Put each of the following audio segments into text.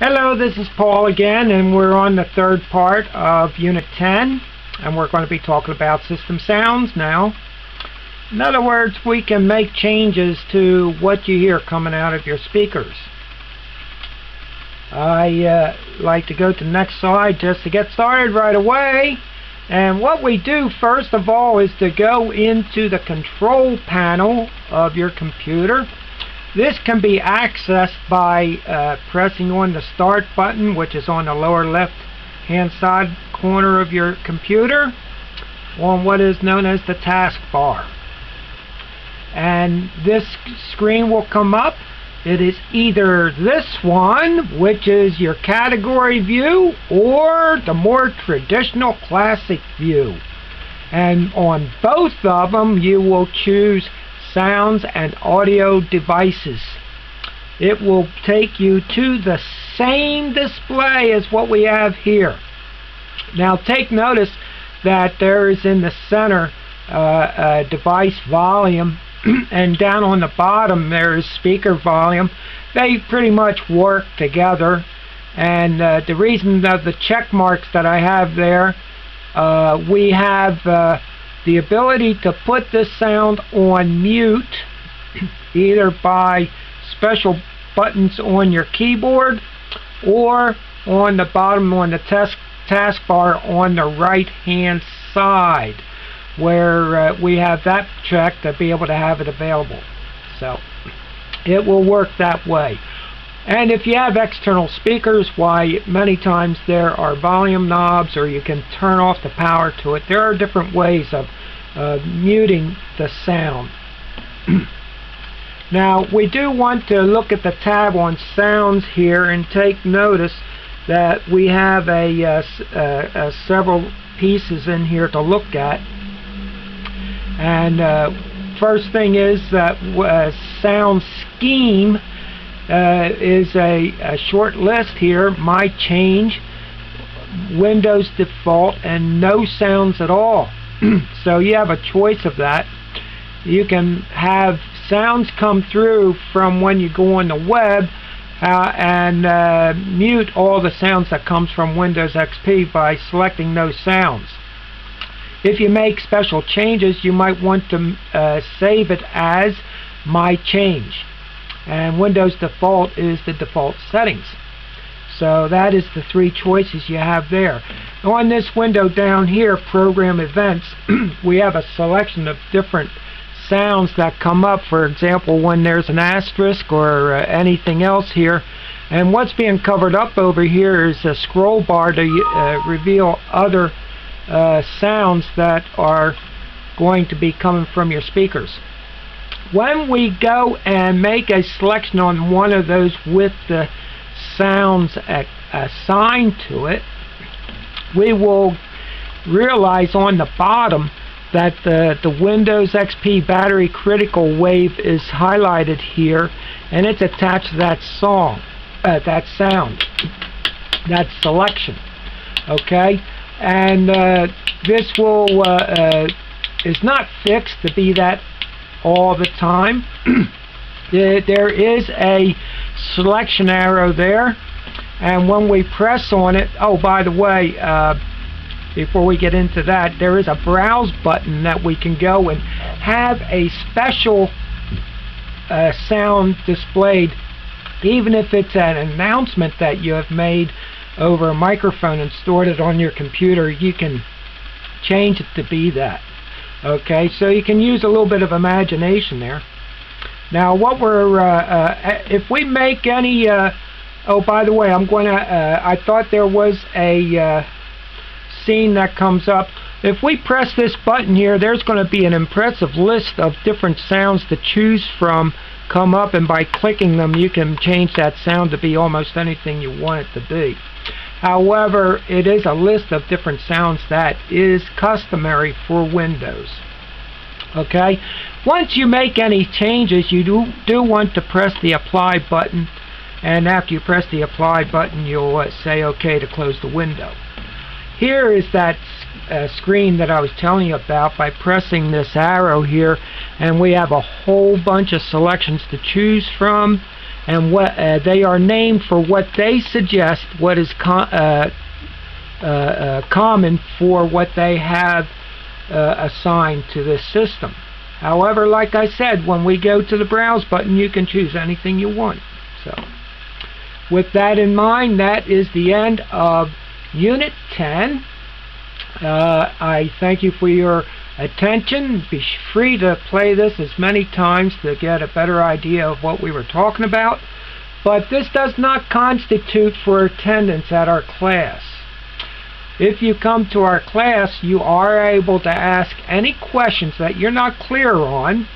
Hello, this is Paul again, and we're on the third part of Unit 10, and we're going to be talking about system sounds now. In other words, we can make changes to what you hear coming out of your speakers. I like to go to the next slide just to get started right away. And what we do first of all is to go into the control panel of your computer. This can be accessed by pressing on the start button, which is on the lower left hand side corner of your computer, on what is known as the taskbar. And this screen will come up. It is either this one, which is your category view, or the more traditional classic view. And on both of them you will choose sounds and audio devices. It will take you to the same display as what we have here. Now take notice that there is in the center device volume, and down on the bottom there is speaker volume. They pretty much work together, and the reason of the check marks that I have there, we have the ability to put this sound on mute either by special buttons on your keyboard or on the bottom on the taskbar on the right hand side, where we have that checked to be able to have it available. So it will work that way. And if you have external speakers, why, many times there are volume knobs, or you can turn off the power to it. There are different ways of muting the sound. Now we do want to look at the tab on sounds here and take notice that we have several pieces in here to look at. And first thing is that sound scheme is a short list here: my change, Windows default, and no sounds at all. So you have a choice of that. You can have sounds come through from when you go on the web, and mute all the sounds that comes from Windows XP by selecting those sounds. If you make special changes, you might want to save it as my change, and Windows default is the default settings. So that is the three choices you have there. On this window down here, program events, we have a selection of different sounds that come up. For example, when there's an asterisk or anything else here. And what's being covered up over here is a scroll bar to reveal other sounds that are going to be coming from your speakers. When we go and make a selection on one of those with the sounds assigned to it, we will realize on the bottom that the Windows XP battery critical wave is highlighted here, and it's attached to that sound, that selection. Okay, and this will is not fixed to be that all the time. There is a selection arrow there, and when we press on it, oh, by the way, before we get into that, there is a browse button that we can go and have a special sound displayed, even if it's an announcement that you have made over a microphone and stored it on your computer. You can change it to be that. Okay, so you can use a little bit of imagination there. Now what we're if we make any oh, by the way, I'm going to I thought there was a scene that comes up. If we press this button here, there's going to be an impressive list of different sounds to choose from come up, and by clicking them you can change that sound to be almost anything you want it to be. However, it is a list of different sounds that is customary for Windows. Okay, once you make any changes, you do want to press the apply button, and after you press the apply button, you'll say OK to close the window. Here is that screen that I was telling you about by pressing this arrow here, and we have a whole bunch of selections to choose from, and what they are named for what they suggest, what is common for what they have assigned to this system. However, like I said, when we go to the Browse button, you can choose anything you want. So, with that in mind, that is the end of Unit 10. I thank you for your attention. Be free to play this as many times to get a better idea of what we were talking about. But this does not constitute for attendance at our class. If you come to our class, you are able to ask any questions that you're not clear on.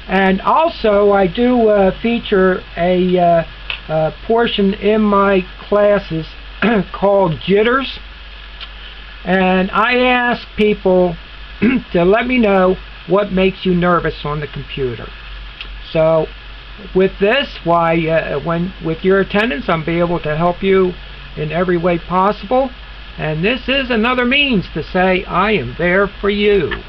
And also, I do feature a portion in my classes called Jitters. And I ask people to let me know what makes you nervous on the computer. So, with this, with your attendance, I'll be able to help you in every way possible. And this is another means to say, I am there for you.